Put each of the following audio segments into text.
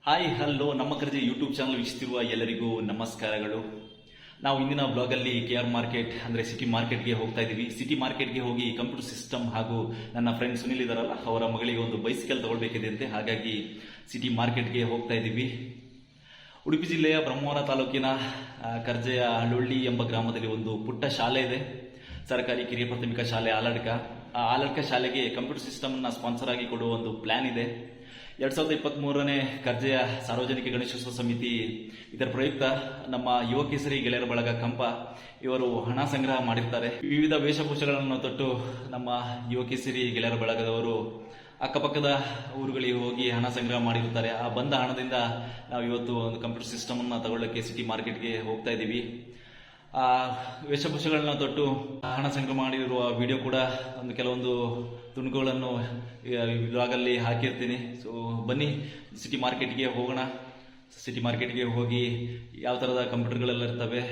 Hi hello ನಮ್ಮ ಕರ್ಜೆ YouTube channel ವೀಕ್ಷಿಸುತ್ತಿರುವ ಎಲ್ಲರಿಗೂ ನಮಸ್ಕಾರಗಳು. ನಾವು ಇಂದಿನ ಬ್ಲಾಗಲ್ಲಿ KR ಮಾರ್ಕೆಟ್ ಅಂದರೆ ಸಿಟಿ ಮಾರ್ಕೆಟ್ಗೆ ಹೋಗ್ತಾ ಇದ್ದೀವಿ. ಸಿಟಿ ಮಾರ್ಕೆಟ್ಗೆ ಹೋಗಿ ಕಂಪ್ಯೂಟರ್ ಸಿಸ್ಟಮ್ ಹಾಗೂ ನನ್ನ ಫ್ರೆಂಡ್ ಸುನಿಲ್ ಇದಾರಲ್ಲ ಅವರ ಮಗಳಿಗೆ ಒಂದು ಬೈಸಿಕಲ್ ತಗೊಳ್ಬೇಕಿದೆ ಅಂತೆ, ಹಾಗಾಗಿ ಸಿಟಿ ಮಾರ್ಕೆಟ್ಗೆ ಹೋಗ್ತಾ ಇದ್ದೀವಿ. ಉಡುಪಿ ಜಿಲ್ಲೆಯ ಬ್ರಹ್ಮಾವರ ತಾಲೂಕಿನ ಕರ್ಜೆಯ ಹಳ್ಳಿ ಎಂಬ ಗ್ರಾಮದಲ್ಲಿ ಒಂದು ಪುಟ್ಟ ಶಾಲೆ ಇದೆ, ಸರ್ಕಾರಿ ಕಿರಿಯ ಪ್ರಾಥಮಿಕ ಶಾಲೆ ಆಲಡ್ಕ. ಆ ಆಲಡ್ಕ ಶಾಲೆಗೆ ಕಂಪ್ಯೂಟರ್ ಸಿಸ್ಟಮ್ನ ಸ್ಪಾನ್ಸರ್ ಆಗಿ ಕೊಡುವ ಒಂದು ಪ್ಲಾನ್ ಇದೆ. 2023ನೇ ಕರ್ಜೆಯ ಸಾರ್ವಜನಿಕ ಗಣೇಶೋತ್ಸವ ಸಮಿತಿ ಇದರ ಪ್ರಯುಕ್ತ ನಮ್ಮ ಯುವ ಕೇಸರಿ ಗೆಳೆಯರ ಬಳಗ ಕಂಪ ಇವರು ಹಣ ಸಂಗ್ರಹ ಮಾಡಿರ್ತಾರೆ. ವಿವಿಧ ವೇಷಭೂಷಗಳನ್ನು ತೊಟ್ಟು ನಮ್ಮ ಯುವ ಕೇಸರಿ ಗೆಳೆಯರ ಬಳಗದವರು ಅಕ್ಕಪಕ್ಕದ ಊರುಗಳಿಗೆ ಹೋಗಿ ಹಣ ಸಂಗ್ರಹ ಮಾಡಿರುತ್ತಾರೆ. ಆ ಬಂದ ಹಣದಿಂದ ನಾವು ಇವತ್ತು ಒಂದು ಕಂಪ್ಯೂಟರ್ ಸಿಸ್ಟಮ್ ಅನ್ನು ತಗೊಳ್ಳಕ್ಕೆ ಸಿಟಿ ಮಾರ್ಕೆಟ್ಗೆ ಹೋಗ್ತಾ ಇದ್ದೀವಿ. ಆ ವೇಷಭೂಷೆಗಳನ್ನ ತೊಟ್ಟು ಹಣ ಸಂಗ್ರಹ ಮಾಡಿರುವ ವಿಡಿಯೋ ಕೂಡ ಕೆಲವೊಂದು ತುಣುಕುಗಳನ್ನು ಬ್ಲಾಗಲ್ಲಿ ಹಾಕಿರ್ತೀನಿ. ಸೊ ಬನ್ನಿ ಸಿಟಿ ಮಾರ್ಕೆಟ್ಗೆ ಹೋಗೋಣ. ಸಿಟಿ ಮಾರ್ಕೆಟ್ಗೆ ಹೋಗಿ ಯಾವ ಥರದ ಕಂಪ್ಯೂಟರ್ಗಳೆಲ್ಲ ಇರ್ತವೆ,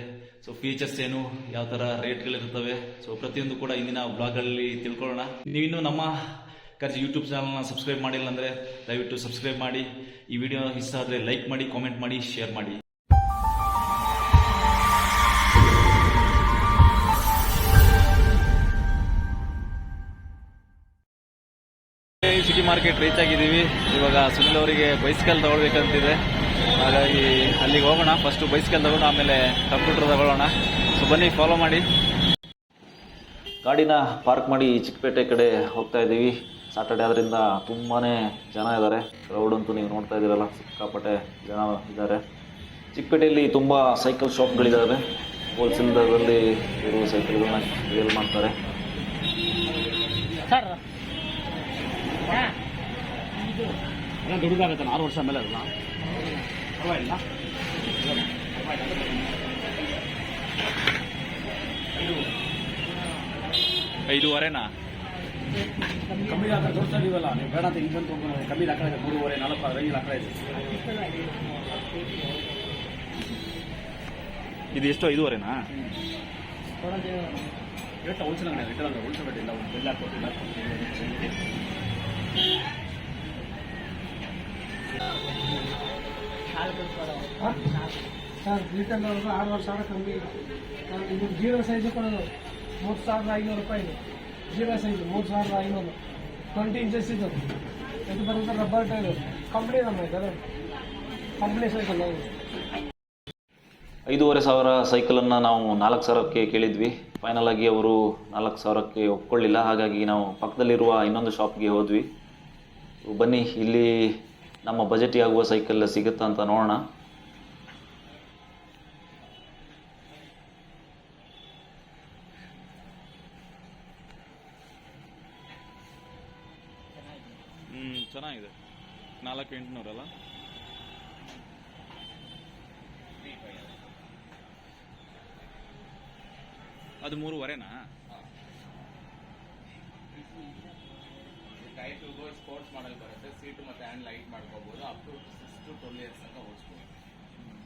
ಸೊ ಫೀಚರ್ಸ್ ಏನು, ಯಾವ ಥರ ರೇಟ್ಗಳಿರ್ತವೆ, ಸೊ ಪ್ರತಿಯೊಂದು ಕೂಡ ಇಂದಿನ ಬ್ಲಾಗಲ್ಲಿ ತಿಳ್ಕೊಳ್ಳೋಣ. ನೀವಿನ್ನೂ ನಮ್ಮ ಕರ್ಜಿ ಯೂಟ್ಯೂಬ್ ಚಾನಲ್ನ ಸಬ್ಸ್ಕ್ರೈಬ್ ಮಾಡಿಲ್ಲ ಅಂದರೆ ದಯವಿಟ್ಟು ಸಬ್ಸ್ಕ್ರೈಬ್ ಮಾಡಿ. ಈ ವಿಡಿಯೋ ಇಷ್ಟ ಆದರೆ ಲೈಕ್ ಮಾಡಿ, ಕಾಮೆಂಟ್ ಮಾಡಿ, ಶೇರ್ ಮಾಡಿ. ಸಿಟಿ ಮಾರ್ಕೆಟ್ ರೀಚ್ ಆಗಿದ್ದೀವಿ. ಇವಾಗ ಸುನಿಲ್ ಅವರಿಗೆ ಬೈಸಿಕಲ್ ತಗೊಳ್ಬೇಕಂತಿದೆ, ಹಾಗಾಗಿ ಅಲ್ಲಿಗೆ ಹೋಗೋಣ. ಫಸ್ಟು ಬೈಸಿಕಲ್ ತಗೊಂಡು ಆಮೇಲೆ ಕಂಪ್ಯೂಟರ್ ತಗೊಳ್ಳೋಣ. ಸೊ ಬನ್ನಿ, ಫಾಲೋ ಮಾಡಿ. ಗಾಡಿನ ಪಾರ್ಕ್ ಮಾಡಿ ಚಿಕ್ಕಪೇಟೆ ಕಡೆ ಹೋಗ್ತಾ ಇದ್ದೀವಿ. ಸಾಟರ್ಡೆ ಆದ್ರಿಂದ ತುಂಬಾ ಜನ ಇದ್ದಾರೆ. ಕ್ರೌಡ್ ಅಂತೂ ನೀವು ನೋಡ್ತಾ ಇದ್ದೀರಲ್ಲ, ಸಿಕ್ಕಾಪಟ್ಟೆ ಜನ ಇದ್ದಾರೆ. ಚಿಕ್ಕಪೇಟೆಯಲ್ಲಿ ತುಂಬ ಸೈಕಲ್ ಶಾಪ್ಗಳಿದ್ದಾವೆ. ಹೋಲ್ಸೇಲ್ ದರದಲ್ಲಿ ಇರುವ ಸೈಕಲ್ಗಳನ್ನ ಸೇಲ್ ಮಾಡ್ತಾರೆ. ದುಡಿದಾಗತ್ತೆ 6 ವರ್ಷ ಮೇಲೆ ಅಲ್ಲ ಪರವಾಗಿಲ್ಲ. 5.5 ಕಮ್ಮಿ ತೋರಿಸ್ತಾ ಇದೀವಲ್ಲ, ನೀವು ಬೇಡ ಅಂತ ಹಿಂಗೆ ಬಂದು ಕಮ್ಮಿ ಹಾಕಡೆ 3.5 4 ರೇಂಜ್ ಹಾಕಡೆ ಇದೆ. ಇದು ಎಷ್ಟು? 5.5 ಎಷ್ಟು ಹೋಲ್ಸೇಲ್ ಅಂಗಡಿ ರಿಟೇಲ್ ಹೋಲ್ಸೇಲ್ ರೇಟ್ ಇಲ್ಲ, ಬಿಲ್ ಹಾಕ್ಕೊಟ್ಟಿಲ್ಲ. ಸರ್ ರಿಟರ್ನ್ 6,000 ಕಮ್ಮಿ. ಇದು 0 ಸೈಜು ಕೊಡೋದು 3,500 ರೂಪಾಯಿ. ಇದು 0 ಸೈಜು 3,500, 20 ಇಂಚಸ್ ಇದು. ಇದು ಬರುತ್ತೆ ರಬ್ಬರ್ ಟೈರು. ಕಂಪ್ನಿ ನಮ್ಮ ಇದೆ, ಕಂಪ್ನಿ ಸೈಕಲ್. 5,500 ಸೈಕಲನ್ನು ನಾವು 4,000ಕ್ಕೆ ಕೇಳಿದ್ವಿ. ಫೈನಲ್ ಆಗಿ ಅವರು 4,000ಕ್ಕೆ ಒಪ್ಕೊಳ್ಳಿಲ್ಲ. ಹಾಗಾಗಿ ನಾವು ಪಕ್ಕದಲ್ಲಿರುವ ಇನ್ನೊಂದು ಶಾಪ್ಗೆ ಹೋದ್ವಿ. ಬನ್ನಿ, ಇಲ್ಲಿ ನಮ್ಮ ಬಜೆಟ್ಗೆ ಆಗುವ ಸೈಕಲ್ ಸಿಗುತ್ತಾ ಅಂತ ನೋಡೋಣ. ಚೆನ್ನಾಗಿದೆ. 4,800 ಅಲ್ಲ? ಅದು 3.5ನಾ? ಟೈಪ್ ಟು ಸ್ಪೋರ್ಟ್ಸ್ ಮಾಡಲ್ ಬರುತ್ತೆ. ಸೀಟು ಮತ್ತು ಹ್ಯಾಂಡ್ ಲೈಟ್ ಮಾಡ್ಕೋಬೋದು. ಅಪ್ ಟು 6 to 12 ಇಯರ್ಸ್ ತನಕ ಓಡಿಸ್ಬೋದು.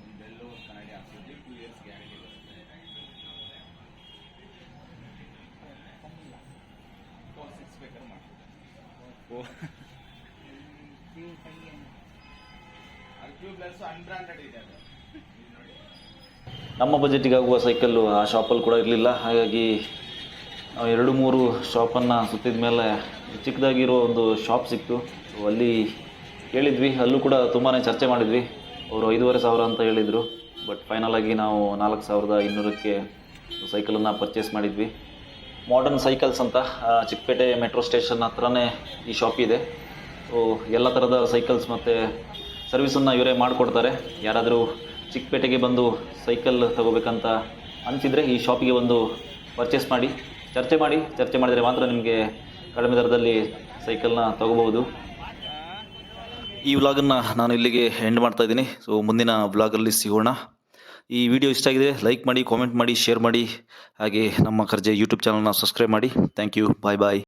ಒಂದು ಬೆಲ್ಲು ಒಂದು ಕನ್ನಡಿ ಹಾಕ್ಸಿದ್ವಿ. 2 ಇಯರ್ಸ್ ಗ್ಯಾರಂಟಿ ಬರುತ್ತೆ. 6 ಬೇಕಾದ್ರೆ ಮಾಡ್ಬೋದು. ಅದು ಟ್ಯೂಬ್ಲೆಸ್ ಅನ್ಬ್ರಾಂಡೆಡ್ ಇದೆ. ಅದು ನಮ್ಮ ಬಜೆಟಿಗೆ ಆಗುವ ಸೈಕಲ್ಲು ಆ ಶಾಪಲ್ಲಿ ಕೂಡ ಇರಲಿಲ್ಲ. ಹಾಗಾಗಿ ನಾವು 2-3 ಶಾಪನ್ನು ಸುತ್ತಿದ ಮೇಲೆ ಚಿಕ್ಕದಾಗಿರೋ ಒಂದು ಶಾಪ್ ಸಿಕ್ತು. ಅಲ್ಲಿ ಕೇಳಿದ್ವಿ. ಅಲ್ಲೂ ಕೂಡ ತುಂಬಾ ಚರ್ಚೆ ಮಾಡಿದ್ವಿ. ಅವರು 5,500 ಅಂತ ಹೇಳಿದರು. ಬಟ್ ಫೈನಲ್ ಆಗಿ ನಾವು 4,200ಕ್ಕೆ ಸೈಕಲನ್ನು ಪರ್ಚೇಸ್ ಮಾಡಿದ್ವಿ. ಮಾಡರ್ನ್ ಸೈಕಲ್ಸ್ ಅಂತ ಚಿಕ್ಕಪೇಟೆ ಮೆಟ್ರೋ ಸ್ಟೇಷನ್ ಹತ್ರನೇ ಈ ಶಾಪ್ ಇದೆ. ಸೊ ಎಲ್ಲ ಥರದ ಸೈಕಲ್ಸ್ ಮತ್ತು ಸರ್ವಿಸನ್ನು ಇವರೇ ಮಾಡಿಕೊಡ್ತಾರೆ. ಯಾರಾದರೂ ಚಿಕ್ಕಪೇಟೆಗೆ ಬಂದು ಸೈಕಲ್ ತಗೋಬೇಕಂತ ಅನಿಸಿದರೆ ಈ ಶಾಪಿಗೆ ಬಂದು ಪರ್ಚೇಸ್ ಮಾಡಿ, ಚರ್ಚೆ ಮಾಡಿದರೆ ಮಾತ್ರ ನಿಮಗೆ ಕಡಿಮೆ ದರದಲ್ಲಿ ಸೈಕಲ್ನ ತಗೋಬಹುದು. ಈ ವ್ಲಾಗನ್ನು ನಾನು ಇಲ್ಲಿಗೆ ಎಂಡ್ ಮಾಡ್ತಾ ಇದ್ದೀನಿ. ಸೊ ಮುಂದಿನ ವ್ಲಾಗಲ್ಲಿ ಸಿಗೋಣ. ಈ ವಿಡಿಯೋ ಇಷ್ಟ ಆಗಿದೆ ಲೈಕ್ ಮಾಡಿ, ಕಾಮೆಂಟ್ ಮಾಡಿ, ಶೇರ್ ಮಾಡಿ. ಹಾಗೆ ನಮ್ಮ ಕರ್ಜೆ ಯೂಟ್ಯೂಬ್ ಚಾನಲ್ನ ಸಬ್ಸ್ಕ್ರೈಬ್ ಮಾಡಿ. Thank you. Bye bye.